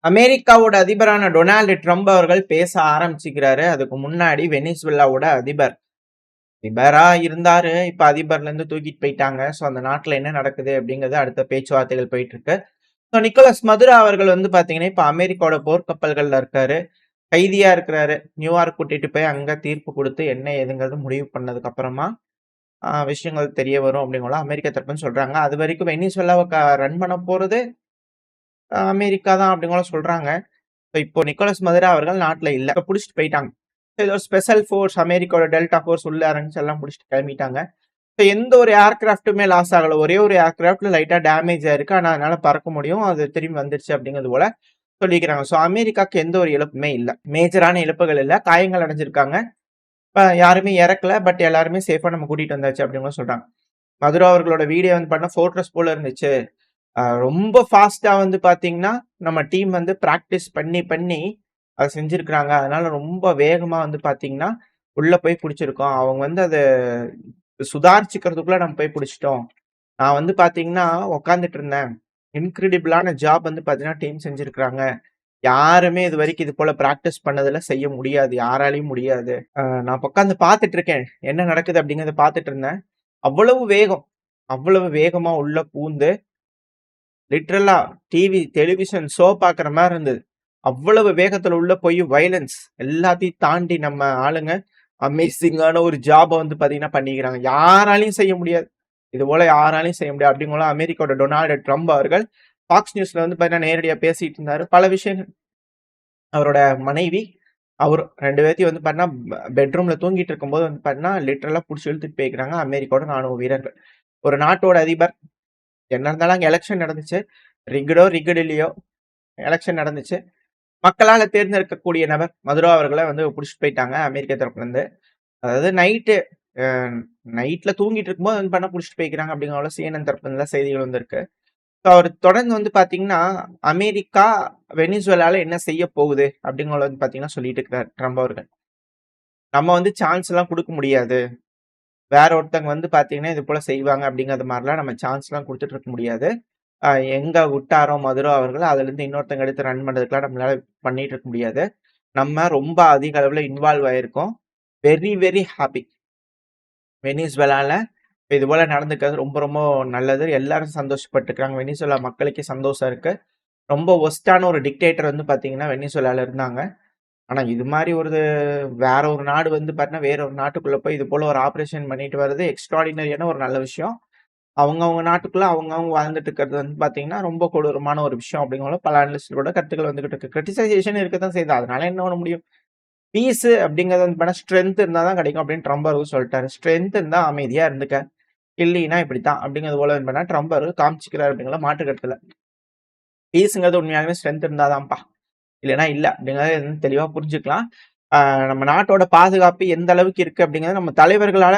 அமெரிக்காவோட அதிபரான Donald Trump அவர்கள் பேச ஆரம்பிச்சுக்கிறாரு. அதுக்கு முன்னாடி வெனிசுவேலாவோட அதிபரா இருந்தாரு. இப்ப அதிபர்ல இருந்து தூக்கிட்டு போயிட்டாங்க. சோ அந்த நாட்டுல என்ன நடக்குது அப்படிங்கிறது அடுத்த பேச்சுவார்த்தைகள் போயிட்டு இருக்கு. ஸோ நிக்கோலஸ் மதுரா அவர்கள் வந்து பாத்தீங்கன்னா இப்ப அமெரிக்காவோட போர்க்கப்பல்கள்ல இருக்காரு. கைதியா இருக்கிறாரு. நியூயார்க் கூட்டிட்டு போய் அங்க தீர்ப்பு கொடுத்து என்ன ஏதுங்கிறது முடிவு பண்ணதுக்கு அப்புறமா விஷயங்கள் தெரிய வரும் அப்படிங்கிற அமெரிக்கா தரப்புன்னு சொல்றாங்க. அது வரைக்கும் வெனிசுவேலாவை ரன் பண்ண போறது அமெரிக்கா தான் அப்படிங்கிற சொல்றாங்க. இப்போ நிக்கோலஸ் மதுரா அவர்கள் நாட்டுல இல்ல. புடிச்சிட்டு போயிட்டாங்க. ஏதோ ஸ்பெஷல் ஃபோர்ஸ் அமெரிக்காவோட டெல்டா ஃபோர்ஸ் உள்ள இறங்கிச்சு எல்லாம் புடிச்சிட்டு கிளம்பிட்டாங்க. எந்த ஒரு ஏர்கிராஃப்ட்டுமே லாஸ் ஆகல. ஒரே ஒரு ஏர்கிராஃப்ட்ல லைட்டா டேமேஜ் ஆயிருக்கு. ஆனா அதனால பறக்க முடியும். அது திரும்பி வந்துருச்சு அப்படிங்கிறது போல சொல்லிக்கிறாங்க. ஸோ அமெரிக்காக்கு எந்த ஒரு இழப்புமே இல்ல. மேஜரான இழப்புகள் இல்ல. காயங்கள் அடைஞ்சிருக்காங்க. யாருமே இறக்கல. பட் எல்லாருமே சேஃபா நம்ம கூட்டிட்டு வந்தாச்சு அப்படின்னு சொல்றாங்க. மதுரா அவர்களோட வீடியோ வந்து பண்ண ஃபோர்ட்ரஸ் போல இருந்துச்சு. ரொம்ப ஃபாஸ்டா வந்து பாத்தீங்கன்னா நம்ம டீம் வந்து பிராக்டிஸ் பண்ணி அதை செஞ்சிருக்கிறாங்க. அதனால ரொம்ப வேகமா வந்து பாத்தீங்கன்னா உள்ள போய் பிடிச்சிருக்கோம். அவங்க வந்து அதை சுதாரிச்சுக்கிறதுக்குள்ள நம்ம போய் பிடிச்சிட்டோம். நான் வந்து பாத்தீங்கன்னா உக்காந்துட்டு இருந்தேன். இன்கிரெடிபிளான ஜாப் வந்து பாத்தீங்கன்னா டீம் செஞ்சிருக்கிறாங்க. யாருமே இது வரைக்கும் இது போல பிராக்டிஸ் பண்ணதுல செய்ய முடியாது. யாராலையும் முடியாது. நான் உட்காந்து பாத்துட்டு இருக்கேன். என்ன நடக்குது அப்படிங்கறத பாத்துட்டு இருந்தேன். அவ்வளவு வேகம், அவ்வளவு வேகமா உள்ள பூந்து லிட்ரலா டெலிவிஷன் ஷோ பாக்குற மாதிரி இருந்தது. அவ்வளவு வேகத்துல உள்ள போய் வயலன்ஸ் எல்லாத்தையும் தாண்டி நம்ம ஆளுங்க அமேசிங்கான ஒரு ஜாப வந்து பாத்தீங்கன்னா பண்ணிக்கிறாங்க. யாராலையும் செய்ய முடியாது. இது போல யாராலையும் செய்ய முடியாது அப்படிங்கிற அமெரிக்காவோட டொனால்டு ட்ரம்ப் அவர்கள் ஃபாக்ஸ் நியூஸ்ல வந்து பாத்தீங்கன்னா நேரடியா பேசிட்டு இருந்தாரு. பல விஷயங்கள் அவரோட மனைவி அவர் 2 பேர்த்தையும் வந்து பாத்தீங்கன்னா பெட்ரூம்ல தூங்கிட்டு இருக்கும்போது வந்து பாத்தீங்கன்னா லிட்ரலா புடிச்சு இழுத்துட்டு போய்க்கிறாங்க அமெரிக்காவோட ராணுவ வீரர்கள். ஒரு நாட்டோட அதிபர் என்ன இருந்தாலும் அங்க எலெக்ஷன் நடந்துச்சு. ரிகடு இல்லையோ எலெக்ஷன் நடந்துச்சு. மக்களால தேர்ந்தெடுக்கக்கூடிய நபர் மதுரா அவர்களை வந்து புடிச்சிட்டு போயிட்டாங்க அமெரிக்கா தரப்புல இருந்து. அதாவது நைட்ல தூங்கிட்டு இருக்கும்போது வந்து பண்ண புடிச்சிட்டு போய்க்கிறாங்க அப்படிங்கிற CNN தரப்புல இருந்து செய்திகள் வந்திருக்கு. அவர் தொடர்ந்து வந்து பாத்தீங்கன்னா அமெரிக்கா வெனிசுவேலால என்ன செய்ய போகுது அப்படிங்கிறத வந்து பாத்தீங்கன்னா சொல்லிட்டு இருக்கிறார் ட்ரம்ப் அவர்கள். நம்ம வந்து சான்ஸ் எல்லாம் கொடுக்க முடியாது. வேற ஒருத்தவங்க வந்து பாத்தீங்கன்னா இது போல செய்வாங்க அப்படிங்கறது மாதிரிலாம் நம்ம சான்ஸ் எல்லாம் கொடுத்துட்டு இருக்க முடியாது. எங்க விட்டாரோ மதுரா அவர்கள் அதுல இருந்து இன்னொருத்தங்க எடுத்து ரன் பண்றதுக்குலாம் நம்மளால பண்ணிட்டு இருக்க முடியாது. நம்ம ரொம்ப அதிக அளவுல இன்வால்வ் ஆயிருக்கோம். Very very happy. வெனிசுவேலால இது போல நடந்துக்கிறது ரொம்ப ரொம்ப நல்லது. எல்லாரும் சந்தோஷப்பட்டுக்கிறாங்க. வெனிசுவேலா மக்களுக்கே சந்தோஷம் இருக்கு. ரொம்ப ஒஸ்டான ஒரு டிக்டேட்டர் வந்து பாத்தீங்கன்னா வெனிசுவேலால இருந்தாங்க. ஆனா இது மாதிரி வேற ஒரு நாடு வந்து பாத்தீங்கன்னா வேற ஒரு நாட்டுக்குள்ள போய் இது போல ஒரு ஆபரேஷன் பண்ணிட்டு வர்றது எக்ஸ்ட்ராடினரியான ஒரு நல்ல விஷயம். அவங்கவங்க நாட்டுக்குள்ள அவங்கவங்க வாழ்ந்துட்டு இருக்கிறது வந்து பாத்தீங்கன்னா ரொம்ப கொடூரமான ஒரு விஷயம் அப்படிங்கிற பல அனலிஸ்டோட கருத்துக்கள் வந்துகிட்டு இருக்கு. கிரிட்டிசைசேஷன் இருக்கத்தான் செய்யுது. அதனால என்ன பண்ண முடியும்? பீஸ் அப்படிங்கிறது வந்து பண்ண ஸ்ட்ரென்த் இருந்தா தான் கிடைக்கும் அப்படின்னு ட்ரம்ப் அவர்கள் சொல்லிட்டாரு. ஸ்ட்ரென்த் இருந்தா அமைதியா இருந்துக்க. இல்லைன்னா இப்படித்தான் அப்படிங்கிறது போல வந்து பண்ணா ட்ரம்ப் அவர்கள் காமிச்சுக்கிறாரு அப்படிங்கிற மாற்று கருத்துல. பீஸுங்கிறது உண்மையாலுமே ஸ்ட்ரென்த் இருந்தாதான்ப்பா. இல்லைன்னா இல்ல அப்படிங்கறத தெளிவா புரிஞ்சுக்கலாம். நம்ம நாட்டோட பாதுகாப்பு எந்த அளவுக்கு இருக்கு அப்படிங்கறத நம்ம தலைவர்களால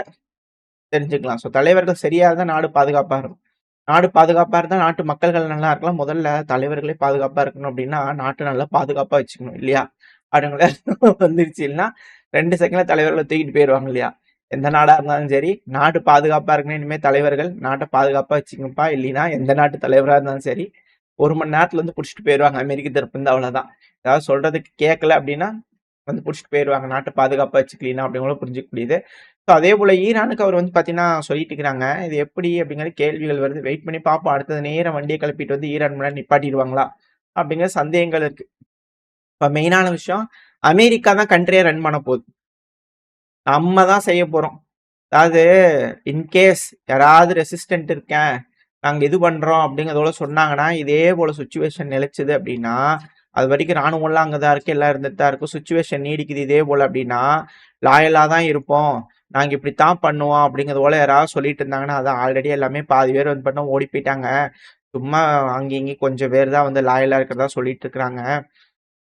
தெரிஞ்சுக்கலாம். ஸோ தலைவர்கள் சரியா இருந்தா நாடு பாதுகாப்பா இருக்கும். நாடு பாதுகாப்பா இருந்தா நாட்டு மக்கள்கள் நல்லா இருக்கலாம். முதல்ல தலைவர்களே பாதுகாப்பா இருக்கணும் அப்படின்னா நாட்டை நல்லா பாதுகாப்பா வச்சுக்கணும் இல்லையா? அப்படிங்கிற வந்துருச்சு. இல்லைன்னா 2 செகண்ட்ல தலைவர்களை தூக்கிட்டு போயிடுவாங்க இல்லையா? எந்த நாடா இருந்தாலும் சரி நாடு பாதுகாப்பா இருக்கணும். இனிமே தலைவர்கள் நாட்டை பாதுகாப்பா வச்சுக்கணும்ப்பா. இல்லைன்னா எந்த நாட்டு தலைவரா இருந்தாலும் சரி 1 மணி நேரத்துல வந்து புடிச்சிட்டு போயிடுவாங்க. அமெரிக்க தரப்பு இருந்து அவ்வளவுதான். ஏதாவது சொல்றதுக்கு கேட்கல அப்படின்னா வந்து புடிச்சிட்டு போயிடுவாங்க. நாட்டை பாதுகாப்பா வச்சுக்கலாம் அப்படிங்கிற புரிஞ்சுக்க முடியுது. ஸோ அதே போல ஈரானுக்கு அவர் வந்து பாத்தீங்கன்னா சொல்லிட்டு இருக்கிறாங்க. இது எப்படி அப்படிங்கிற கேள்விகள் வருது. வெயிட் பண்ணி பார்ப்போம். அடுத்தது நேரம் வண்டியை கிளப்பிட்டு வந்து ஈரான் முன்னாடி நிப்பாட்டிடுவாங்களா அப்படிங்கிற சந்தேகங்கள் இருக்கு. இப்ப மெயினான விஷயம் அமெரிக்கா தான் கண்ட்ரியை ரன் பண்ண போகுது. நம்ம தான் செய்ய போறோம். அதாவது இன்கேஸ் யாராவது ரெசிஸ்டன்ட் இருக்கேன் நாங்க இது பண்றோம் அப்படிங்கிறதோட சொன்னாங்கன்னா இதே போல சுச்சுவேஷன் நிலைச்சது அப்படின்னா அது வரைக்கும் ராணுவம்லாம் அங்கதான் இருக்கு எல்லாம் இருந்துட்டு தான் இருக்கும். சுச்சுவேஷன் நீடிக்குது இதே போல அப்படின்னா லாயலா தான் இருப்போம். நாங்க இப்படித்தான் பண்ணுவோம் அப்படிங்கிறது போல யாராவது சொல்லிட்டு இருந்தாங்கன்னா அதான் ஆல்ரெடி எல்லாமே பாதி பேர் வந்து பண்ண ஓடி போயிட்டாங்க. சும்மா அங்க இங்க கொஞ்சம் பேர் தான் வந்து லாயலா இருக்கிறதா சொல்லிட்டு இருக்கிறாங்க.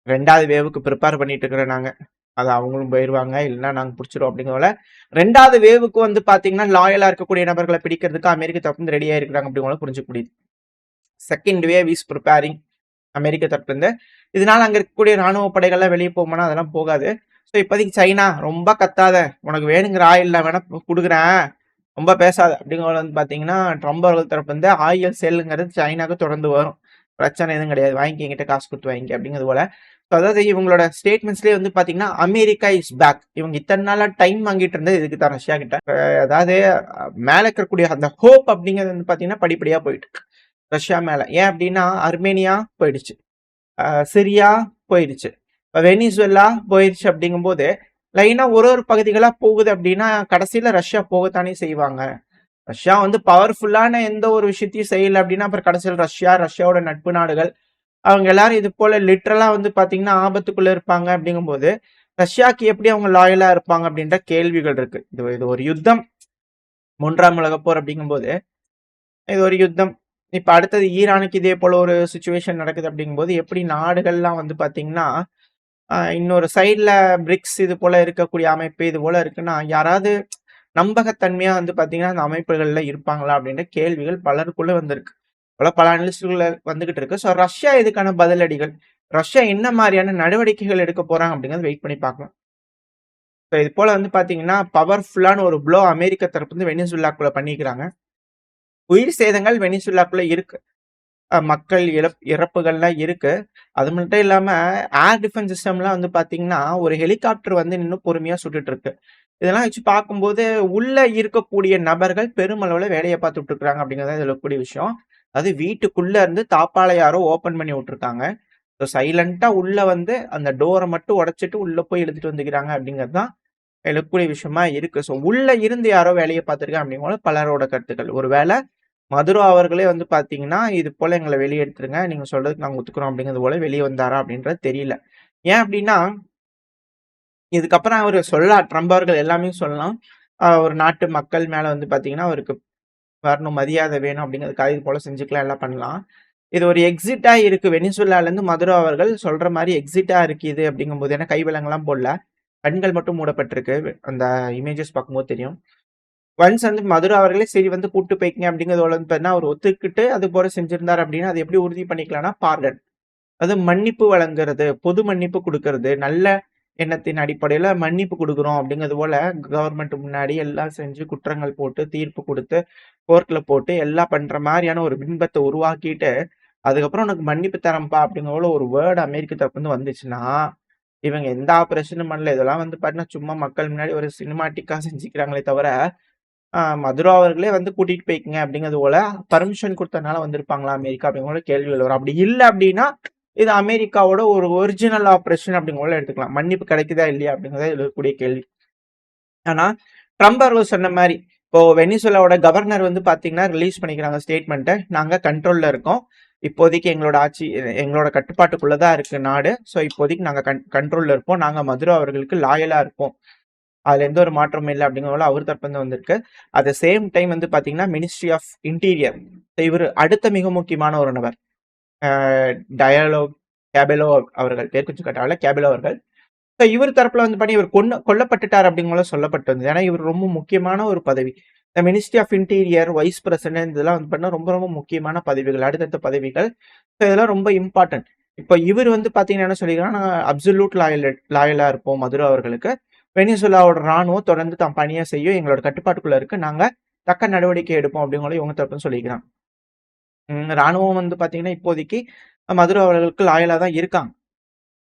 2வது வேவுக்கு ப்ரிப்பேர் பண்ணிட்டு இருக்கிறோம் நாங்க. அது அவங்களும் போயிருவாங்க. இல்லைன்னா நாங்க பிடிச்சிரும் அப்படிங்கிறத 2வது வேவுக்கு வந்து பாத்தீங்கன்னா லாயலா இருக்கக்கூடிய நபர்களை பிடிக்கிறதுக்கு அமெரிக்க தரப்பு ரெடியா இருக்கிறாங்க அப்படிங்கிறத புரிஞ்சுக்க முடியுது. செகண்ட் வேவ் இஸ் ப்ரிப்பேரிங் அமெரிக்க தரப்புல இருந்து. இதனால அங்க இருக்கக்கூடிய ராணுவ படைகள்லாம் வெளியே போகுமானா அதெல்லாம் போகாது. ஸோ இப்போதைக்கு சைனா ரொம்ப கத்தாத உனக்கு வேணுங்கிற ஆயில் வேணா கொடுக்குறேன் ரொம்ப பேசாத அப்படிங்கிறது வந்து பாத்தீங்கன்னா ட்ரம்ப் அவர்கள் தரப்பு வந்து ஆயில் சேலுங்கிறது சைனாக்கு தொடர்ந்து வரும். பிரச்சனை எதுவும் கிடையாது. வாங்கிக்க என்கிட்ட காசு குடுத்து வாங்கிக்க அப்படிங்கிறது போல. ஸோ அதாவது இவங்களோட ஸ்டேட்மெண்ட்ஸ்லயே வந்து பார்த்தீங்கன்னா, அமெரிக்கா இஸ் பேக். இவங்க இத்தன நாளா டைம் வாங்கிட்டு இருந்தது இதுக்கு தான் ரஷ்யா கிட்ட. அதாவது மேல இருக்கக்கூடிய அந்த ஹோப் அப்படிங்கிறது வந்து பார்த்தீங்கன்னா, படிப்படியா போயிட்டு இருக்கு. ரஷ்யா மேல. ஏன் அப்படின்னா, அர்மேனியா போயிடுச்சு. சிரியா போயிடுச்சு. வெனிசுவேலா போயிருச்சு அப்படிங்கும்போது, லைனா ஒரு பகுதிகளா போகுது அப்படின்னா, கடைசியில ரஷ்யா போகத்தானே செய்வாங்க. ரஷ்யா வந்து பவர்ஃபுல்லான எந்த ஒரு விஷயத்தையும் செய்யல அப்படின்னா, அப்புறம் கடைசியில ரஷ்யாவோட நட்பு நாடுகள், அவங்க எல்லாரும் இது போல லிட்டரலா வந்து பார்த்தீங்கன்னா, ஆபத்துக்குள்ள இருப்பாங்க அப்படிங்கும்போது, ரஷ்யாக்கு எப்படி அவங்க லாயலா இருப்பாங்க அப்படின்ற கேள்விகள் இருக்கு. இது ஒரு யுத்தம். 3ஆம் உலகப் போர் அப்படிங்கும்போது, இது ஒரு யுத்தம். இப்ப அடுத்தது ஈரானுக்கு இதே போல ஒரு சிச்சுவேஷன் நடக்குது அப்படிங்கும்போது, எப்படி நாடுகள்லாம் வந்து பார்த்தீங்கன்னா, இன்னொரு சைடுல பிரிக்ஸ் இது போல இருக்கக்கூடிய அமைப்பு இது போல இருக்குன்னா, யாராவது நம்பகத்தன்மையா வந்து பார்த்தீங்கன்னா, அந்த அமைப்புகள்ல இருப்பாங்களா? அப்படின்ற கேள்விகள் பலருக்குள்ள வந்திருக்கு. பல அனலிஸ்ட்குள்ள வந்துகிட்டு இருக்கு. ஸோ ரஷ்யா இதுக்கான பதிலடிகள், ரஷ்யா என்ன மாரியான நடவடிக்கைகள் எடுக்க போறாங்க அப்படிங்கிறத வெயிட் பண்ணி பார்க்கலாம். ஸோ இது போல வந்து பார்த்தீங்கன்னா, பவர்ஃபுல்லான ஒரு ப்ளோ அமெரிக்கா தரப்பு வந்து வெனிசுவேலாக்குள்ள பண்ணிக்கிறாங்க. உயிர் சேதங்கள் வெனிசுவேலாக்குள்ள இருக்கு. மக்கள் இறப்புகள்லாம் இருக்கு. அது மட்டும் இல்லாம ஏர் டிஃபென்ஸ் சிஸ்டம்லாம் வந்து பார்த்தீங்கன்னா, ஒரு ஹெலிகாப்டர் வந்து நின்னு பொறுமையா சுட்டுட்டு இருக்கு. இதெல்லாம் வச்சு பார்க்கும்போது, உள்ள இருக்கக்கூடிய நபர்கள் பெருமளவுல வேலைய பார்த்துட்டு இருக்காங்க அப்படிங்கிறது இதுல இருக்கக்கூடிய விஷயம். அது வீட்டுக்குள்ள இருந்து தாப்பால யாரோ ஓப்பன் பண்ணி விட்டுருக்காங்க. ஸோ சைலன்ட்டா உள்ள வந்து அந்த டோர மட்டும் உடைச்சுட்டு உள்ள போய் இழுத்துட்டு வந்துக்கிறாங்க அப்படிங்கிறது தான் இருக்கக்கூடிய விஷயமா இருக்கு. ஸோ உள்ள இருந்து யாரோ வேலைய பார்த்துருக்காங்க அப்படிங்கும்போது பலரோட கருத்துக்கள். ஒருவேள மதுரோ அவர்களே வந்து பார்த்தீங்கன்னா, இது போல எங்கள வெளிய எடுத்துருங்க. நீங்க சொல்றதுக்கு நாங்க ஒத்துக்கிறோம் அப்படிங்கிறது போல வெளிய வந்தாரா அப்படின்றது தெரியல. ஏன் அப்படின்னா, இதுக்கப்புறம் அவரு சொல்லலாம். ட்ரம்ப் அவர்கள் எல்லாமே சொல்லலாம். ஒரு நாட்டு மக்கள் மேல வந்து பார்த்தீங்கன்னா, அவருக்கு வரணும் மரியாதை வேணும் அப்படிங்கிறதுக்காக இது போல செஞ்சுக்கலாம், எல்லாம் பண்ணலாம். இது ஒரு எக்ஸிட்டா இருக்கு. வெனிசுவேலாலருந்து மதுரோ அவர்கள் சொல்ற மாரி எக்ஸிட்டா இருக்கு இது அப்படிங்கும்போது, ஏன்னா கை விலங்குலாம் போடல. கண்கள் மட்டும் மூடப்பட்டிருக்கு. அந்த இமேஜஸ் பார்க்கும்போது தெரியும். ஒன்ஸ் வந்து மதுரா அவர்களே சரி வந்து கூட்டு போய்க்கங்க அப்படிங்கிறதோட வந்து பார்த்தீங்கன்னா, அவர் ஒத்துக்கிட்டு அது போல செஞ்சிருந்தார் அப்படின்னா, அது எப்படி உறுதி பண்ணிக்கலாம்னா பார்டன். அது மன்னிப்பு வழங்குறது, பொது மன்னிப்பு குடுக்கறது, நல்ல எண்ணத்தின் அடிப்படையில மன்னிப்பு குடுக்குறோம் அப்படிங்கிறது போல கவர்மெண்ட் முன்னாடி எல்லாம் செஞ்சு குற்றங்கள் போட்டு, தீர்ப்பு குடுத்து, கோர்ட்ல போட்டு எல்லாம் பண்ற மாரியான ஒரு பிம்பத்த உருவாக்கிட்டு, அதுக்கப்புறம் உனக்கு மன்னிப்பு தரேன்ப்பா அப்படிங்கிற போல ஒரு வேர்ட் அமெரிக்க தரப்புலருந்து வந்துச்சுன்னா, இவங்க எந்த ஆப்பரேஷனும் பண்ணல. இதெல்லாம் வந்து பார்த்தீங்கன்னா, சும்மா மக்கள் முன்னாடி ஒரு சினிமாட்டிக்கா செஞ்சுக்கிறாங்களே தவிர மதுரா அவர்களே வந்து கூட்டிட்டு போய்க்கங்க அப்படிங்கிறது போல பர்மிஷன் குடுத்தனால வந்திருப்பாங்களா அமெரிக்கா அப்படிங்கிற போல கேள்விகள் வரும். அப்படி இல்ல அப்படின்னா, இது அமெரிக்காவோட ஒரு ஒரிஜினல் ஆப்பரேஷன் அப்படிங்கிற போல எடுத்துக்கலாம். மன்னிப்பு கிடைக்குதா இல்லையா அப்படிங்கிறது இதுல இருக்கக்கூடிய கேள்வி. ஆனா, ட்ரம்ப் அவர்கள் சொன்ன மாரி, இப்போ வெனிசுவேலாவோட கவர்னர் வந்து பார்த்தீங்கன்னா, ரிலீஸ் பண்ணிக்கிறாங்க ஸ்டேட்மெண்ட்ட. நாங்க கண்ட்ரோல்ல இருக்கோம். இப்போதைக்கு எங்களோட ஆட்சி எங்களோட கட்டுப்பாட்டுக்குள்ள தான் இருக்கு நாடு. ஸோ இப்போதைக்கு நாங்க கண்ட்ரோல்ல இருப்போம். நாங்க மதுரோ அவர்களுக்கு லாயலா இருப்போம். அதுல எந்த ஒரு மாற்றமும் இல்ல அப்படிங்கிறதுனால அவர் தரப்புலருந்து வந்திருக்கு. அட் த சேம் டைம் வந்து பார்த்தீங்கன்னா, மினிஸ்ட்ரி ஆஃப் இன்டீரியர் இவரு அடுத்த மிக முக்கியமான ஒரு நபர். அ டயலோ கேபெலோ அவர்கள். பேர் கொஞ்சம் கரெக்ட்டா கேபெலோ அவர்கள். ஸோ இவர் தரப்புல வந்து பண்ணி இவர் கொல்லப்பட்டுட்டார் அப்படிங்கிற சொல்லப்பட்டு வந்தது. ஏன்னா, இவர் ரொம்ப முக்கியமான ஒரு பதவி. இந்த ministry of interior, vice president இதெல்லாம் வந்து பார்த்தீங்கன்னா, ரொம்ப ரொம்ப முக்கியமான பதவிகள். அடுத்தடுத்த பதவிகள். ஸோ இதெல்லாம் ரொம்ப இம்பார்ட்டன்ட். இப்ப இவர் வந்து பார்த்தீங்கன்னா என்ன சொல்லியிருக்காருன்னா, நாங்க அப்சல்யூட் லாயலா இருப்போம் மதுரோ அவர்களுக்கு. வெனிசுவேலாவோட ராணுவம் தொடர்ந்து தம் பணிய செய்யும். எங்களோட கட்டுப்பாட்டுக்குள்ள இருக்கு. நாங்க தக்க நடவடிக்கை எடுப்போம் அப்படிங்கிறத இவங்க தரப்புன்னு சொல்லிக்கிறாங்க. ராணுவம் வந்து பார்த்தீங்கன்னா, இப்போதைக்கு மதுரோ அவர்களுக்கு லாயலா தான் இருக்காங்க.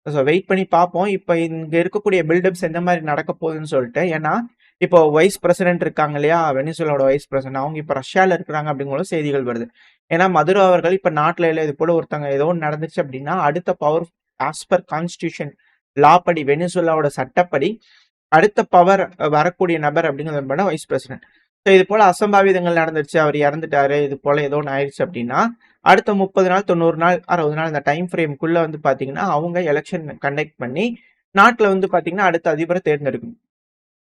ஸோ வெயிட் பண்ணி பார்ப்போம். இப்ப இங்க இருக்கக்கூடிய பில்டப்ஸ் எந்த மாரி நடக்க போகுதுன்னு சொல்லிட்டு. ஏன்னா, இப்போ வைஸ் பிரசிடென்ட் இருக்காங்க இல்லையா? வெனிசுவேலாவோட வைஸ் பிரசிடென்ட். அவங்க இப்ப ரஷ்யால இருக்கிறாங்க அப்படிங்கிற செய்திகள் வருது. ஏன்னா, மதுரோ அவர்கள் இப்ப நாட்டுல இல்ல இது போல ஒருத்தவங்க ஏதோ ஒண்ணு நடந்துச்சு அப்படின்னா, அடுத்த பவர் ஆஸ் பர் கான்ஸ்டிடியூஷன் லா படி வெனிசுவேலாவோட சட்டப்படி அடுத்த பவர் வரக்கூடிய நபர் அப்படிங்கிறது வைஸ் பிரசிடென்ட். ஸோ இது போல அசம்பாவிதங்கள் நடந்துருச்சு. அவர் இறந்துட்டாரு. இது போல ஏதோ ஒண்ணு ஆயிருச்சு அப்படின்னா, அடுத்த 30 நாள், 90 நாள், 60 நாள் இந்த டைம் ஃப்ரேம்க்குள்ள வந்து பார்த்தீங்கன்னா, அவங்க எலக்ஷன் கண்டக்ட் பண்ணி, நாட்டுல வந்து பார்த்தீங்கன்னா, அடுத்த அதிபர தேர்ந்தெடுக்கணும்.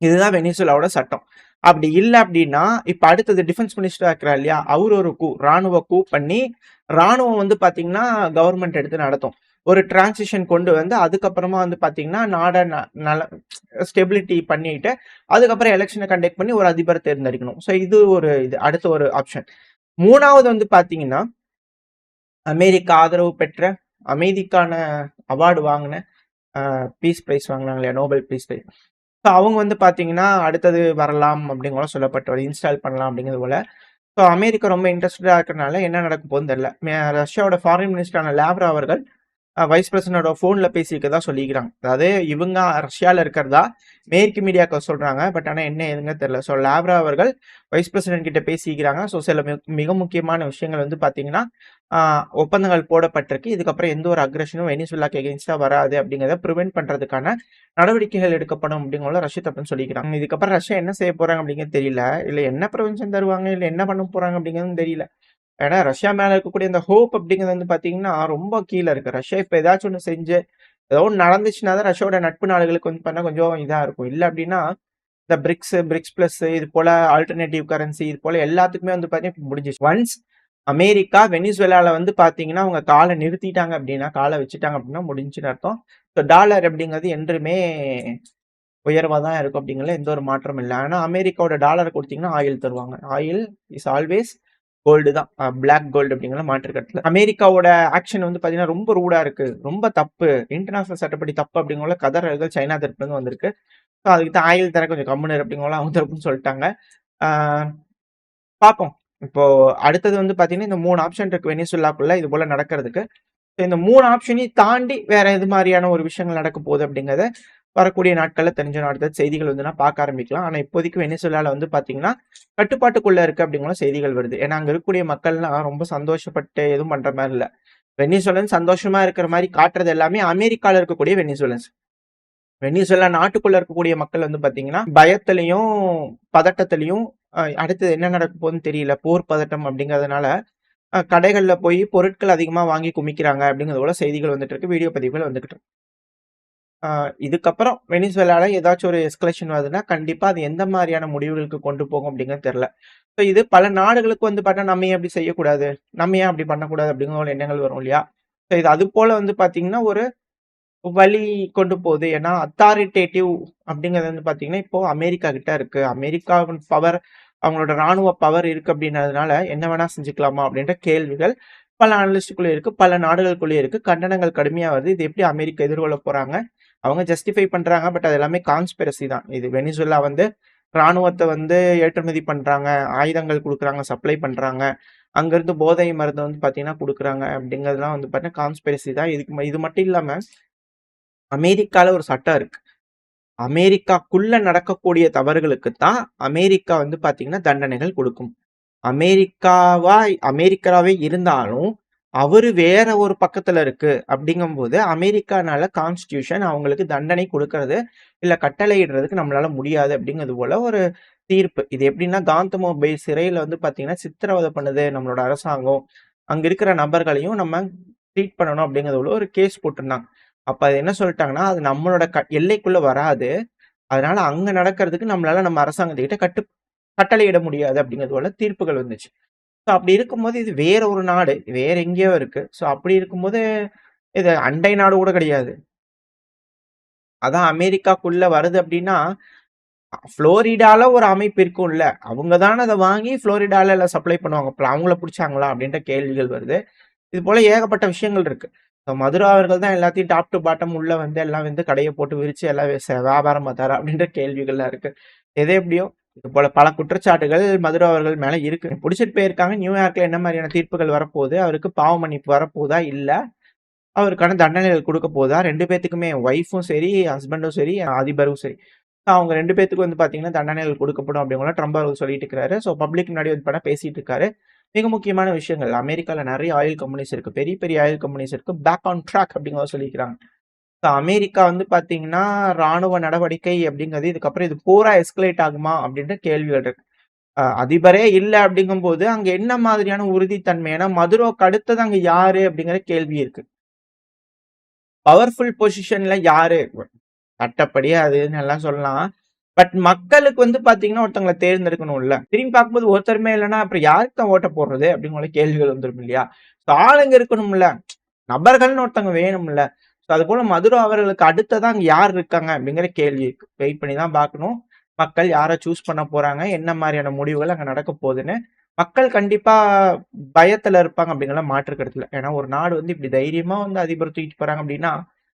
இதுதான் வெனிசுவேலாவோட சட்டம். அப்படி இல்ல அப்படின்னா, இப்ப அடுத்தது டிஃபென்ஸ் மினிஸ்டரா இருக்கிறார் இல்லையா? அவரு ஒரு ராணுவ பண்ணி, ராணுவம் வந்து பார்த்தீங்கன்னா, கவர்ன்மெண்ட் எடுத்து நடத்தும். ஒரு டிரான்சிஷன் கொண்டு வந்து, அதுக்கப்புறமா வந்து பார்த்தீங்கன்னா, நாட நல ஸ்டெபிலிட்டி பண்ணிட்டு, அதுக்கப்புறம் எலக்ஷன கண்டக்ட் பண்ணி ஒரு அதிபர தேர்ந்தெடுக்கணும். ஸோ இது அடுத்த ஒரு ஆப்ஷன். 3வது வந்து பார்த்தீங்கன்னா, அமெரிக்கா ஆதரவு பெற்ற அமைதிக்கான அவார்டு வாங்குன பீஸ் பிரைஸ் வாங்குனாங்க இல்லையா? Nobel piece price. ஸோ அவங்க வந்து பார்த்தீங்கன்னா, அடுத்தது வரலாம் அப்படிங்கிற சொல்லப்பட்டு இன்ஸ்டால் பண்ணலாம் அப்படிங்கிறது போல. ஸோ அமெரிக்கா ரொம்ப இன்ட்ரெஸ்டடா இருக்கறனால என்ன நடக்க போகுதுன்னு தெரியல. ரஷ்யாவோட ஃபாரின் மினிஸ்டரான லாவ்ரா அவர்கள் வைஸ் பிரசிடென்ட்டோட ஃபோன்ல பேசியிருக்கதா சொல்லிக்கிறாங்க. அதாவது இவங்க ரஷ்யால இருக்கிறதா மேற்கு மீடியாக்கள் சொல்றாங்க. பட் ஆனா என்ன ஏதுங்க தெரியல. ஸோ லாவ்ரா அவர்கள் வைஸ் பிரசிடென்ட் கிட்ட பேசிக்கிறாங்க. ஸோ சில மிக முக்கியமான விஷயங்கள் வந்து பார்த்தீங்கன்னா, ஆ ஒப்பந்தங்கள் போடப்பட்டிருக்கு. இதுக்கப்புறம் எந்த ஒரு அக்ரஷனும் வெனிசுலாக்கு எகென்ஸ்டா வராது அப்படிங்கிறத பிரிவென்ட் பண்றதுக்கான நடவடிக்கைகள் எடுக்கப்படும் அப்படிங்கிற ரஷ்ய தரப்புன்னு சொல்லிக்கிறாங்க. இதுக்கப்புறம் ரஷ்யா என்ன செய்ய போறாங்க அப்படிங்கிறது தெரியல. இல்ல என்ன பிரிவென்ஷன் தருவாங்க, இல்ல என்ன பண்ண போறாங்க அப்படிங்கிறதும் தெரியல. ஏன்னா ரஷ்யா மேல இருக்கக்கூடிய அந்த ஹோப் அப்படிங்கிறது வந்து பாத்தீங்கன்னா ரொம்ப கீழே இருக்கு. ரஷ்யா இப்ப ஏதாச்சும் ஒண்ணு செஞ்சு ஏதோ ஒண்ணு நடந்துச்சுன்னா தான் ரஷ்யாவோட நட்பு நாடுகளுக்கு வந்து பண்ண கொஞ்சம் இதா இருக்கும். இல்ல அப்படின்னா இந்த பிரிக்ஸ் பிளஸ் இது போல ஆல்டர்னேட்டிவ் கரன்சி இது போல எல்லாத்துக்குமே வந்து பாத்தீங்கன்னா முடிஞ்சிச்சு. ஒன்ஸ் அமெரிக்கா வெனிசுவேலால வந்து பாத்தீங்கன்னா அவங்க காலை நிறுத்திட்டாங்க அப்படின்னா, காலை வச்சுட்டாங்க அப்படின்னா முடிஞ்சுன்னு அர்த்தம். ஸோ டாலர் அப்படிங்கிறது என்றுமே உயர்வா தான் இருக்கும் அப்படிங்கிறதுல எந்த ஒரு மாற்றமும் இல்ல. ஆனா அமெரிக்காவோட டாலர் குடுத்தீங்கன்னா ஆயில் தருவாங்க. ஆயில் இஸ் ஆல்வேஸ் கோல்டு தான். பிளாக் கோல்டு அப்படிங்கிற மாற்று கருத்துல. அமெரிக்காவோட ஆக்ஷன் வந்து பாத்தீங்கன்னா ரொம்ப ரூடா இருக்கு. ரொம்ப தப்பு. இன்டர்நேஷனல் சட்டப்படி தப்பு அப்படிங்கிற கதறல்கள் சைனா தரப்புல இருந்து வந்திருக்கு. ஸோ அதுக்கு தான் ஆயில் தர கொஞ்சம் கம்முனு இரு அப்படிங்கிற அவங்க தரப்புன்னு சொல்லிட்டாங்க. ஆ பார்ப்போம். இப்போ அடுத்தது வந்து பாத்தீங்கன்னா, இந்த 3 ஆப்ஷன் இருக்கு வெனிசுலாக்குள்ள இது போல நடக்கிறதுக்கு. இந்த 3 ஆப்ஷனையும் தாண்டி வேற எது மாரியான ஒரு விஷயங்கள் நடக்க போகுது அப்படிங்கிறத வரக்கூடிய நாட்கள்ல தெரிஞ்சிடும். அடுத்த செய்திகள் வந்து நான் பார்க்க ஆரம்பிக்கலாம். ஆனா இப்போதைக்கு வெனிசுலால வந்து பார்த்தீங்கன்னா, கட்டுப்பாட்டுக்குள்ள இருக்கு அப்படிங்கிற செய்திகள் வருது. ஏன்னா அங்க இருக்கக்கூடிய மக்கள்லாம் ரொம்ப சந்தோஷப்பட்டு எதுவும் பண்ற மாரி இல்ல. வெனிசுலன்ஸ் சந்தோஷமா இருக்கிற மாரி காட்டுறது எல்லாமே அமெரிக்கால இருக்கக்கூடிய வெனிசுலன்ஸ். வெனிசுலா நாட்டுக்குள்ள இருக்கக்கூடிய மக்கள் வந்து பார்த்தீங்கன்னா, பயத்திலயும், பதட்டத்திலயும் அடுத்தது என்ன நடக்க போகுதுன்னு தெரியல. போர் பதட்டம் அப்படிங்கிறதுனால கடைகள்ல போய் பொருட்கள் அதிகமா வாங்கி குமிக்கிறாங்க அப்படிங்கிறது போல செய்திகள் வந்துட்டு இருக்கு. வீடியோ பதிவுகள் வந்துகிட்டு இருக்கு. இதுக்கப்புறம் வெனிசுவேலால ஏதாச்சும் ஒரு எஸ்கலேஷன் வருதுன்னா, கண்டிப்பா அது எந்த மாரியான முடிவுகளுக்கு கொண்டு போகும் அப்படிங்கிறது தெரியல. ஸோ இது பல நாடுகளுக்கு வந்து பார்த்தா, நம்ம ஏன் அப்படி செய்யக்கூடாது? நம்ம ஏன் அப்படி பண்ணக்கூடாது? அப்படிங்கிற ஒரு எண்ணங்கள் வரும் இல்லையா? ஸோ இது அது போல வந்து பார்த்தீங்கன்னா, ஒரு வழி கொண்டு போகுது. ஏன்னா அத்தாரிட்டேட்டிவ் அப்படிங்கிறது வந்து பார்த்தீங்கன்னா, இப்போ அமெரிக்கா கிட்ட இருக்கு. அமெரிக்காவின் பவர் அவங்களோட ராணுவ பவர் இருக்கு அப்படின்றதுனால, என்ன வேணா செஞ்சுக்கலாமா? அப்படின்ற கேள்விகள் பல அனலிஸ்ட்டுக்குள்ளே இருக்கு. பல நாடுகளுக்குள்ளேயே இருக்கு. கண்டனங்கள் கடுமையா வருது. இது எப்படி அமெரிக்கா எதிர்கொள்ள போறாங்க? அவங்க ஜஸ்டிஃபை பண்றாங்க. பட் அது எல்லாமே கான்ஸ்பிரசி தான். இது வெனிசுலா வந்து ராணுவத்த வந்து ஏற்றுமதி பண்றாங்க. ஆயுதங்கள் குடுக்குறாங்க, சப்ளை பண்றாங்க. அங்கருந்து போதை மருந்து வந்து பார்த்தீங்கன்னா குடுக்குறாங்க. அப்படிங்கிறதெல்லாம் வந்து பார்த்தீங்கன்னா கான்ஸ்பிரசி தான். இது மட்டும் இல்லாம அமெரிக்கால ஒரு சட்டம் இருக்கு. அமெரிக்காக்குள்ள நடக்கக்கூடிய தவறுகளுக்கு தான் அமெரிக்கா வந்து பார்த்தீங்கன்னா தண்டனைகள் குடுக்கும். அமெரிக்காவே இருந்தாலும், அவரு வேற ஒரு பக்கத்துல இருக்கு அப்படிங்கும்போது, அமெரிக்கானால கான்ஸ்டிடியூஷன் அவங்களுக்கு தண்டனை குடுக்கறது, இல்ல கட்டளையிடுறதுக்கு நம்மளால முடியாது அப்படிங்கிறது போல ஒரு தீர்ப்பு. இது எப்படின்னா, காந்தமோ பே சிறையில வந்து பார்த்தீங்கன்னா, சித்திரவதை பண்ணுது நம்மளோட அரசாங்கம். அங்க இருக்கிற நபர்களையும் நம்ம ட்ரீட் பண்ணணும் அப்படிங்கிறது போல ஒரு கேஸ் போட்டிருந்தாங்க. அப்ப அது என்ன சொல்லிட்டாங்கன்னா, அது நம்மளோட எல்லைக்குள்ள வராது. அதனால அங்க நடக்கிறதுக்கு நம்மளால நம்ம அரசாங்கத்துக்கிட்ட கட்டளையிட முடியாது அப்படிங்கிறது போல தீர்ப்புகள் வந்துச்சு. ஸோ அப்படி இருக்கும்போது இது வேற ஒரு நாடு. வேற எங்கேயோ இருக்கு. ஸோ அப்படி இருக்கும்போது இது அண்டை நாடு கூட கிடையாது. அதான் அமெரிக்காக்குள்ள வருது அப்படின்னா, புளோரிடால ஒரு அமைப்பு இருக்கும்ல. அவங்க தான அத வாங்கி புளோரிடால எல்லாம் சப்ளை பண்ணுவாங்க. அப்ப அவங்கள புடிச்சாங்களா? அப்படின்ற கேள்விகள் வருது. இது போல ஏகப்பட்ட விஷயங்கள் இருக்கு. மதுரா அவர்கள் தான் எல்லாத்தையும் டாப் டு பாட்டம் உள்ள வந்து எல்லாம் வந்து கடைய போட்டு விரிச்சு எல்லாம் வியாபாரம் பார்த்தாரா? அப்படின்ற கேள்விகள்லாம் இருக்கு. எது எப்படியோ இது போல பல குற்றச்சாட்டுகள் மதுரா அவர்கள் மேல இருக்கு. புடிச்சிட்டு போயிருக்காங்க. நியூயார்க்ல என்ன மாதிரியான தீர்ப்புகள் வரப்போகுது? அவருக்கு பாவ மன்னிப்பு வரப்போதா? இல்ல அவருக்கான தண்டனைகள் குடுக்க போதா? 2 பேத்துக்குமே ஒய்ஃபும் சரி, ஹஸ்பண்டும் சரி, அதிபரும் சரி. அவங்க 2 பேத்துக்கும் வந்து பார்த்தீங்கன்னா, தண்டனைகள் குடுக்கப்படும் அப்படிங்கிற ட்ரம்ப் அவர்கள் சொல்லிட்டு இருக்கிறாரு. ஸோ பப்ளிக் முன்னாடி வந்து பண்ண பேசிட்டு இருக்காரு. மிக முக்கியமான விஷயங்கள். அமெரிக்கால நெறைய ஆயில் கம்பெனிஸ் இருக்கு. பெரிய, பெரிய ஆயில் கம்பெனிஸ் இருக்கு. பேக் ஆன் ட்ராக் அப்படிங்கிறத சொல்லியிருக்கிறாங்க. ஸோ அமெரிக்கா வந்து பார்த்தீங்கன்னா, ராணுவ நடவடிக்கை அப்படிங்கிறது இதுக்கப்புறம் இது போரா எஸ்கலேட் ஆகுமா? அப்படின்ற கேள்விகள் இருக்கு. அதிபரே இல்ல அப்படிங்கும்போது, அங்க என்ன மாதிரியான உறுதித்தன்மை? ஏன்னா மதுரோக்கு அடுத்தது அங்க யாரு? அப்படிங்கிற கேள்வி இருக்கு. பவர்ஃபுல் பொசிஷன்ல யாரு? சட்டப்படி அது இதுன்னு எல்லாம் சொல்லலாம். பட் மக்களுக்கு வந்து பார்த்தீங்கன்னா, ஒருத்தங்கள தேர்ந்தெடுக்கணும்ல. திரும்பி பார்க்கும்போது ஒருத்தருமே இல்லன்னா, அப்புறம் யாருக்கு தான் ஓட்ட போடுறது? அப்படிங்கிற கேள்விகள் வந்துரும் இல்லையா? ஸோ ஆளுங்க இருக்கணும்ல. நபர்கள்னு ஒருத்தவங்க வேணும்ல. ஸோ அதுபோல மதுரோ அவர்களுக்கு அடுத்ததா அங்க யார் இருக்காங்க? அப்படிங்கிற கேள்வி இருக்கு. வெயிட் பண்ணி தான் பார்க்கணும். மக்கள் யார சூஸ் பண்ண போறாங்க? என்ன மாரியான முடிவுகள் அங்க நடக்க போகுதுன்னு. மக்கள் கண்டிப்பா பயத்துல இருப்பாங்க அப்படிங்கிற மாற்று கருத்து இல்ல. ஏன்னா ஒரு நாடு வந்து இப்படி தைரியமா வந்து அதிபர தூக்கிட்டு போறாங்க அப்படின்னா,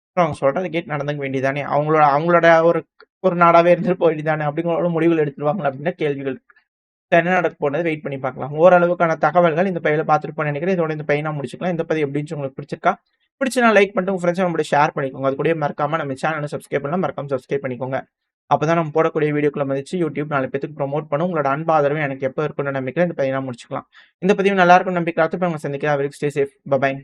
அப்புறம் அவங்க சொல்றத கேட்டு நடந்துக்க வேண்டியது தானே. அவங்களோட அவங்களோட ஒரு ஒரு நாடாவே இருந்துட்டு போக வேண்டியது தானே அப்படிங்கிற ஒரு முடிவுகள் எடுத்துருவாங்களா அப்படின்ற கேள்விகள் இருக்கு. என்ன நடக்க போகுது வெயிட் பண்ணி பார்க்கலாம். ஓரளவுக்கான தகவல்கள் இந்த பதிவுல பார்த்துருப்போம்னு நினைக்கிறேன். இதோட இந்த பதிவு நான் முடிச்சுக்கலாம். இந்த பதிவு எப்படி இருந்துச்சு உங்களுக்கு பிடிச்சிருக்கா? பிடிச்சுனா லைக் பண்ணிட்டு உங்க ஃப்ரெண்ட்ஸ் நம்மளோட ஷேர் பண்ணிக்கோங்க. அது கூடயே மறக்காம நம்ம சேனலை சப்ஸ்கிரைப் பண்ணலாம். மறக்காம சப்ஸ்கிரைப் பண்ணிக்கோங்க. அப்பதான் நம்ம போடக்கூடிய வீடியோக்களை மதிச்சு யூடியூப் 4 பேத்துக்கு ப்ரமோட் பண்ணும். உங்களோட அன்பு ஆதரவு எனக்கு எப்போ இருக்கும்னு நம்பிக்கையில இந்த பதிவு நான் முடிச்சுக்கலாம். இந்த பதிவு நல்லா இருக்கும்னு நம்பிக்கை உங்க சந்திக்கிறேன். Stay safe. பை.